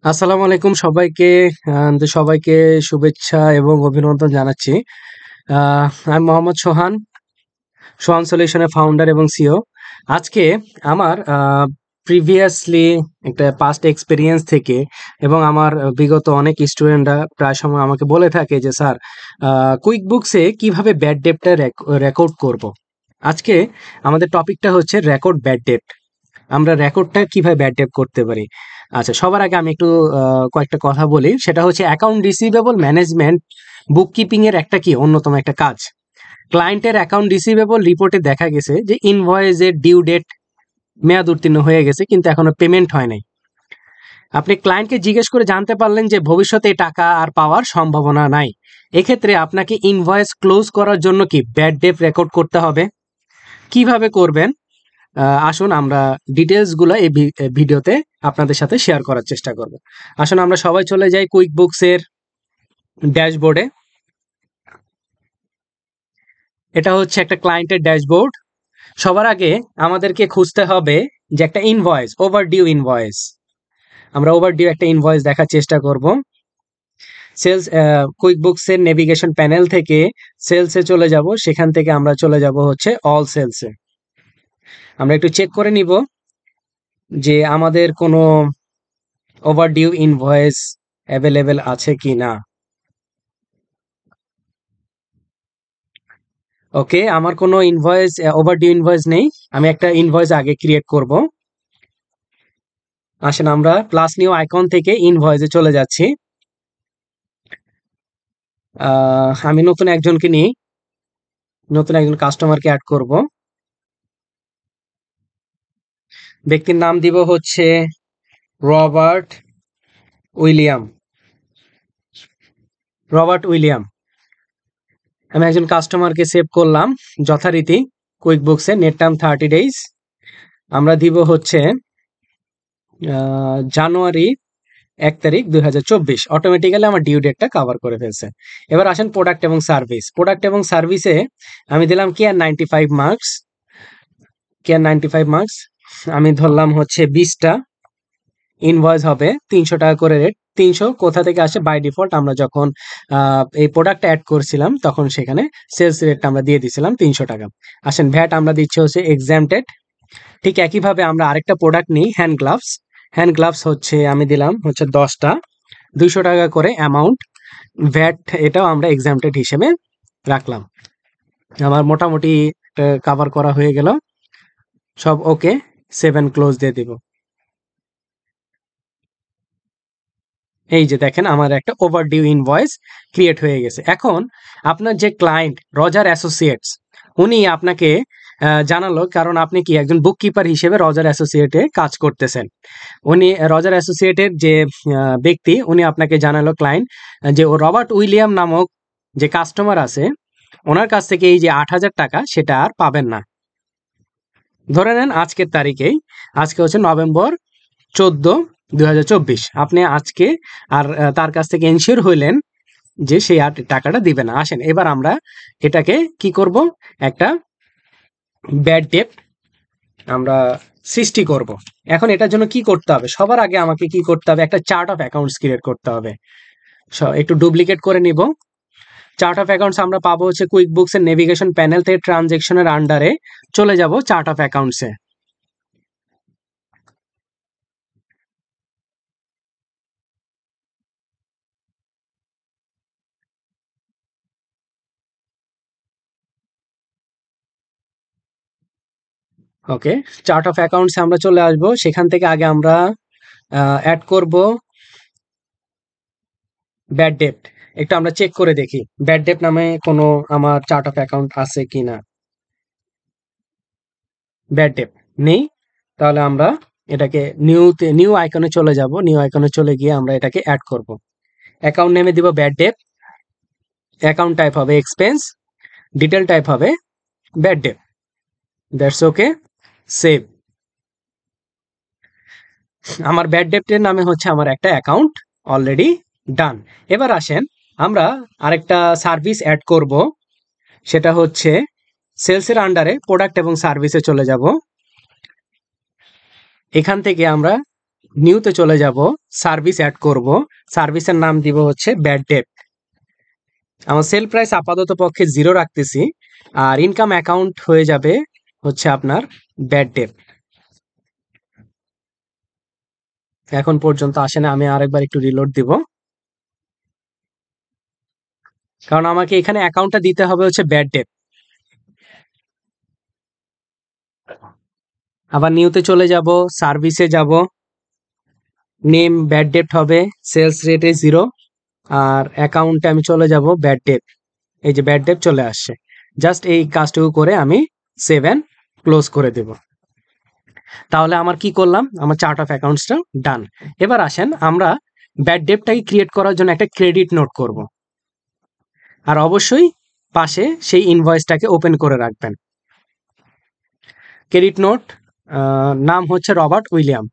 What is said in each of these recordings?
আসসালামু আলাইকুম সবাইকে। সবাইকে শুভেচ্ছা এবং অভিনন্দন জানাচ্ছি। আমি মোহাম্মদ সোহান, সোহান সলিউশনের ফাউন্ডার এবং সিও। আজকে আমার প্রিভিয়াসলি একটা পাস্ট এক্সপেরিয়েন্স থেকে এবং আমার বিগত অনেক স্টুডেন্টরা প্রায় সময় আমাকে বলে থাকে যে স্যার, কুইক বুকসে কিভাবে ব্যাড ডেটটা রেকর্ড করব। আজকে আমাদের টপিকটা হচ্ছে রেকর্ড ব্যাড ডেট। আমরা রেকর্ডটা কিভাবে ব্যাড ডেট করতে পারি। আচ্ছা, সবার আগে আমি একটু কয়েকটা কথা বলি। সেটা হচ্ছে অ্যাকাউন্ট রিসিভেবল ম্যানেজমেন্ট বুক কিপিং এর একটা কি অন্যতম একটা কাজ। ক্লায়েন্টের অ্যাকাউন্ট রিসিভেবল রিপোর্টে দেখা গেছে যে ইনভয়েসের ডিউ ডেট মেয়াদ উত্তীর্ণ হয়ে গেছে, কিন্তু এখনো পেমেন্ট হয় নাই। আপনি ক্লায়েন্টকে জিজ্ঞেস করে জানতে পারলেন যে ভবিষ্যতে এই টাকা আর পাওয়ার সম্ভাবনা নাই। এক্ষেত্রে আপনাকে ইনভয়েস ক্লোজ করার জন্য কি ব্যাড ডেট রেকর্ড করতে হবে। কিভাবে করবেন, আসুন আমরা ডিটেলসগুলো এই ভিডিওতে আপনাদের সাথে শেয়ার করার চেষ্টা করব। আসুন আমরা সবাই চলে যাই কুইক বুকসের ড্যাশবোর্ডে। এটা হচ্ছে একটা ক্লায়েন্টের ড্যাশবোর্ড। সবার আগে আমাদেরকে খুঁজতে হবে যে একটা ইনভয়েস, ওভারডিউ ইনভয়েস। আমরা ওভারডিউ একটা ইনভয়েস দেখার চেষ্টা করব। সেলস কুইক বুকসের নেভিগেশন প্যানেল থেকে সেলসে চলে যাব, সেখান থেকে আমরা চলে যাব হচ্ছে অল সেলসে। আমরা একটু চেক করে নিব যে আমাদের কোনো ওভারডিউ ইনভয়েস অ্যাভেলেবেল আছে কি না। ওকে, আমার কোনো ইনভয়েস ওভারডিউ ইনভয়েস নেই। আমি একটা ইনভয়েস আগে ক্রিয়েট করব। আসেন আমরা প্লাস নিউ আইকন থেকে ইনভয়েসে চলে যাচ্ছি। আমি নতুন একজনকে নিই, নতুন একজন কাস্টমারকে অ্যাড করব। ব্যক্তির নাম দিব হচ্ছে রবার্ট উইলিয়াম। Robert William. আমি একজন কাস্টমারকে সেভ করলাম যথারীতি কুইক বুকসে। Net term 30 days. আমরা দিব হচ্ছে জানুয়ারি 1 তারিখ 2024। অটোমেটিক্যালি আমার ডিউ ডেটটা কভার করে ফেলছে। এবার আসেন প্রোডাক্ট এবং সার্ভিস। প্রোডাক্ট এবং সার্ভিসে আমি দিলাম কেয়ার 95 মার্কস। কেয়ার 95 মার্কস আমি ধরলাম হচ্ছে 20টা। ইনভয়েস হবে 300 টাকা করে রেট। 300 কোথা থেকে আসে? বাই ডিফল্ট আমরা যখন এই প্রোডাক্টটা অ্যাড করছিলাম তখন সেখানে সেলস রেটটা আমরা দিয়ে দিয়েছিলাম 300 টাকা। আসেন ভ্যাট আমরা দিচ্ছি হচ্ছে এক্সামটেড। ঠিক একইভাবে আমরা আরেকটা প্রোডাক্ট নিই, হ্যান্ড গ্লাভস। হ্যান্ড গ্লাভস হচ্ছে আমি দিলাম হচ্ছে 10টা, 200 টাকা করে অ্যামাউন্ট। ভ্যাট এটাও আমরা এক্সামটেড হিসেবে রাখলাম। আমার মোটামুটি কাভার করা হয়ে গেল। সব ওকে, 7 ক্লোজ দিয়ে দিব। এই যে দেখেন আমার একটা ওভারডিউ ইনভয়েস ক্রিয়েট হয়ে গেছে। এখন আপনার যে ক্লায়েন্ট রজার অ্যাসোসিয়েটস, উনি আপনাকে জানালো, কারণ আপনি কি একজন বুককিপার হিসেবে রজার অ্যাসোসিয়েটে কাজ করতেছেন। উনি রজার অ্যাসোসিয়েটের যে ব্যক্তি, উনি আপনাকে জানালো ক্লায়েন্ট যে ও রবার্ট উইলিয়াম নামক যে কাস্টমার আছে, ওনার কাছ থেকে এই যে 8,000 টাকা সেটা আর পাবেন না। ধরে নেন আজকের তারিখেই, আজকে হচ্ছে নভেম্বর 14, 2024। আপনি আজকে আর তার কাছ থেকে এনশিওর হইলেন যে সেই আর টাকাটা দিবে না। আসেন এবার আমরা এটাকে কি করব, একটা ব্যাড ডেট আমরা সৃষ্টি করব। এখন এটার জন্য কি করতে হবে? সবার আগে আমাকে কি করতে হবে? একটা চার্ট অফ অ্যাকাউন্টস ক্রিয়েট করতে হবে। একটু ডুপ্লিকেট করে নিব। চার্ট অফ অ্যাকাউন্টস আমরা পাবো হচ্ছে কুইক বুকস এর নেভিগেশন প্যানেল থেকে ট্রানজেকশনের আন্ডারে চলে যাব চার্ট অফ অ্যাকাউন্টসে। ওকে, চার্ট অফ অ্যাকাউন্টসে আমরা চলে আসব। সেখান থেকে আগে আমরা অ্যাড করব ব্যাড ডেট। একটু আমরা চেক করে দেখি ব্যাড ডেট নামে কোনো আমার চার্ট অফ অ্যাকাউন্ট আছে কিনা। ব্যাড ডেট নেই। তাহলে আমরা এটাকে নিউ আইকনে চলে যাব। নিউ আইকনে চলে গিয়ে আমরা এটাকে অ্যাড করব। অ্যাকাউন্ট নেমে দিব ব্যাড ডেট। অ্যাকাউন্ট টাইপ হবে এক্সপেন্স। ডিটেল টাইপ হবে bad date. That's okay, save. আমার ব্যাড ডেটের নামে হচ্ছে আমার একটা অ্যাকাউন্ট অলরেডি ডান। এবার আসেন আমরা আরেকটা সার্ভিস অ্যাড করব। সেটা হচ্ছে সেলসের আন্ডারে প্রোডাক্ট এবং সার্ভিসে চলে যাব। এখান থেকে আমরা নিউতে চলে যাব, সার্ভিস অ্যাড করব, সার্ভিসের নাম দিব হচ্ছে ব্যাড ডেট। আমার সেল প্রাইস আপাতত পক্ষে 0 রাখতেছি, আর ইনকাম অ্যাকাউন্ট হয়ে যাবে হচ্ছে আপনার ব্যাড ডেট। এখন পর্যন্ত আসে না, আমি আরেকবার একটু রিলোড দিব, কারণ আমাকে এখানে অ্যাকাউন্টটা দিতে হবে হচ্ছে ব্যাড ডেট। আবার নিউতে চলে যাব, সার্ভিসে যাব, নেম ব্যাড ডেট হবে, সেলস রেটে 0, আর অ্যাকাউন্টে আমি চলে যাব ব্যাড ডেট। এই যে ব্যাড ডেট চলে আসছে, জাস্ট এই কাজটুকু করে আমি সেভ অ্যান্ড ক্লোজ করে দেব। তাহলে আমার কি করলাম, আমার চার্ট অফ অ্যাকাউন্টসটা ডান। এবার আসেন আমরা ব্যাড ডেটটাকে ক্রিয়েট করার জন্য একটা ক্রেডিট নোট করব, আর অবশ্যই পাশে সেই ইনভয়েসটাকে ওপেন করে রাখবেন। ক্রেডিট নোট নাম হচ্ছে রবার্ট উইলিয়াম।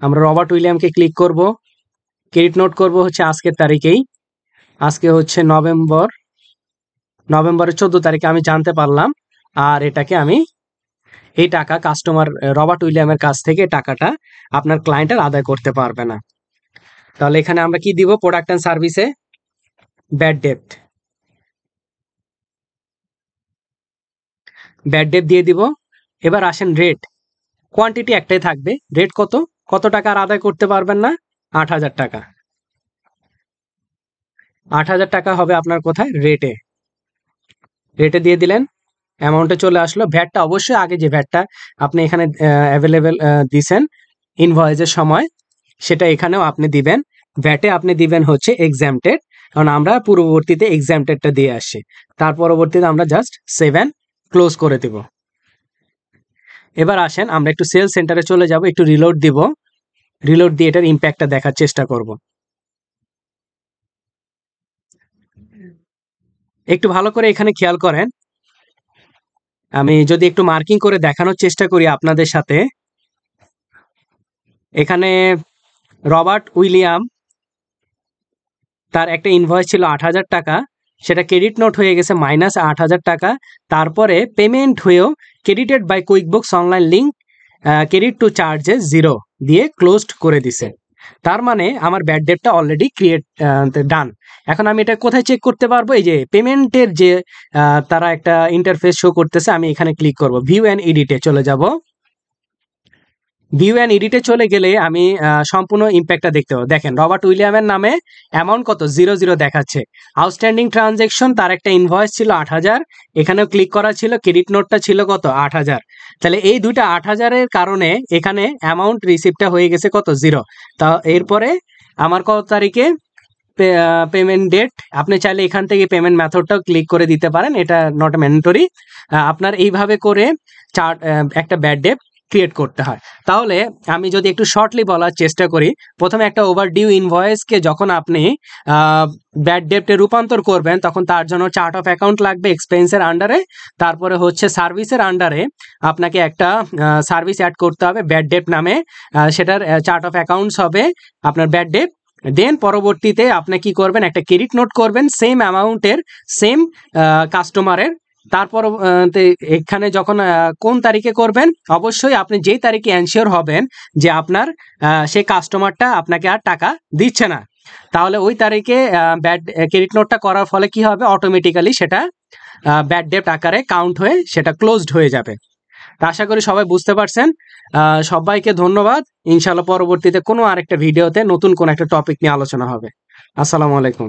আমরা রবার্ট উইলিয়ামকে ক্লিক করব, ক্রেডিট নোট করব হচ্ছে আজকের তারিখেই। আজকে হচ্ছে নভেম্বরের 14 তারিখে আমি জানতে পারলাম, আর এটাকে আমি এই টাকা কাস্টমার রবার্ট উইলিয়ামের কাছ থেকে টাকাটা আপনার ক্লায়েন্টের আদায় করতে পারবে না। তাহলে এখানে আমরা কি দিব, প্রোডাক্ট অ্যান্ড সার্ভিসে ব্যাড ডেট দিয়ে দিব। এবার আসেন রেট, কোয়ান্টিটি একটাই থাকবে, রেট কত টাকা আর আদায় করতে পারবেন না, 8,000 টাকা। 8,000 টাকা হবে আপনার কোথায়, রেটে দিয়ে দিলেন, অ্যামাউন্টে চলে আসলো। ভ্যাটটা অবশ্যই আগে যে ভ্যাটটা আপনি এখানে অ্যাভেলেবেল দিছেন ইনভয়েসের সময়, সেটা এখানেও আপনি দিবেন। ভ্যাটে আপনি দিবেন হচ্ছে এক্সামটেড, কারণ আমরা পূর্ববর্তীতে এক্সামটেডটা দিয়ে আসছি। তার পরবর্তীতে আমরা জাস্ট সেভ অ্যান্ড ক্লোজ করে দেব। এবার আসেন আমরা একটু সেল সেন্টারে চলে যাব, একটু রিলোড দিব, রিলোড দিয়ে এটার ইম্প্যাক্টটা দেখার চেষ্টা করব। একটু ভালো করে এখানে খেয়াল করেন, আমি যদি একটু মার্কিং করে দেখানোর চেষ্টা করি আপনাদের সাথে। এখানে রবার্ট উইলিয়াম, তার একটা ইনভয়েস ছিল 8,000 টাকা, সেটা ক্রেডিট নোট হয়ে গেছে -8,000 টাকা। তারপরে পেমেন্ট হয়েও credited by QuickBooks online link, credit to charges 0 দিয়ে ক্লোজড করে দিছে। তার মানে আমার ব্যাড ডেটটা অলরেডি ডান। এখন আমি এটা কোথায় চেক করতে পারবো, এই যে পেমেন্টের যে তারা একটা ইন্টারফেস শো করতেছে, আমি এখানে ক্লিক করব, ভিউ অ্যান্ড এডিটে চলে যাব। ভিউ অ্যান্ড এডিটে চলে গেলে আমি সম্পূর্ণ ইম্প্যাক্টটা দেখতে পাবো। দেখেন রবার্ট উইলিয়ামের নামে অ্যামাউন্ট কত, 0 দেখাচ্ছে। আউটস্ট্যান্ডিং ট্রানজেকশন, তার একটা ইনভয়েস ছিল 8,000, এখানেও ক্লিক করা ছিল, ক্রেডিট নোটটা ছিল কত, 8,000। তাহলে এই দুইটা 8,000-এর কারণে এখানে অ্যামাউন্ট রিসিপ্টটা হয়ে গেছে কত, 0। তা এরপরে আমার কত তারিখে পেমেন্ট ডেট, আপনি চাইলে এখান থেকে পেমেন্ট মেথডটাও ক্লিক করে দিতে পারেন, এটা নট ম্যান্ডেটরি। আপনার এইভাবে করে চার্ট একটা ব্যাড ডেট ক্রিয়েট করতে হয়। তাহলে আমি যদি একটু শর্টলি বলার চেষ্টা করি, প্রথমে একটা ওভারডিউ ইনভয়েসকে যখন আপনি ব্যাড ডেটে রূপান্তর করবেন, তখন তার জন্য চার্ট অফ অ্যাকাউন্ট লাগবে এক্সপেন্সের আন্ডারে। তারপরে হচ্ছে সার্ভিসের আন্ডারে আপনাকে একটা সার্ভিস অ্যাড করতে হবে ব্যাড ডেট নামে, সেটার চার্ট অফ অ্যাকাউন্টস হবে আপনার ব্যাড ডেট। দেন পরবর্তীতে আপনি কি করবেন, একটা ক্রেডিট নোট করবেন সেম অ্যামাউন্টের, সেম কাস্টমারের। তারপর এখানে যখন কোন তারিখে করবেন, অবশ্যই আপনি যেই তারিখে এনশিওর হবেন যে আপনার সেই কাস্টমারটা আপনাকে আর টাকা দিচ্ছে না, তাহলে ওই তারিখে ব্যাড ক্রেডিট নোটটা করার ফলে কি হবে, অটোমেটিক্যালি সেটা ব্যাড ডেট আকারে কাউন্ট হয়ে সেটা ক্লোজড হয়ে যাবে। তা আশা করি সবাই বুঝতে পারছেন। সবাইকে ধন্যবাদ। ইনশাআল্লাহ পরবর্তীতে কোনো আরেকটা ভিডিওতে নতুন কোনো একটা টপিক নিয়ে আলোচনা হবে। আসসালামু আলাইকুম।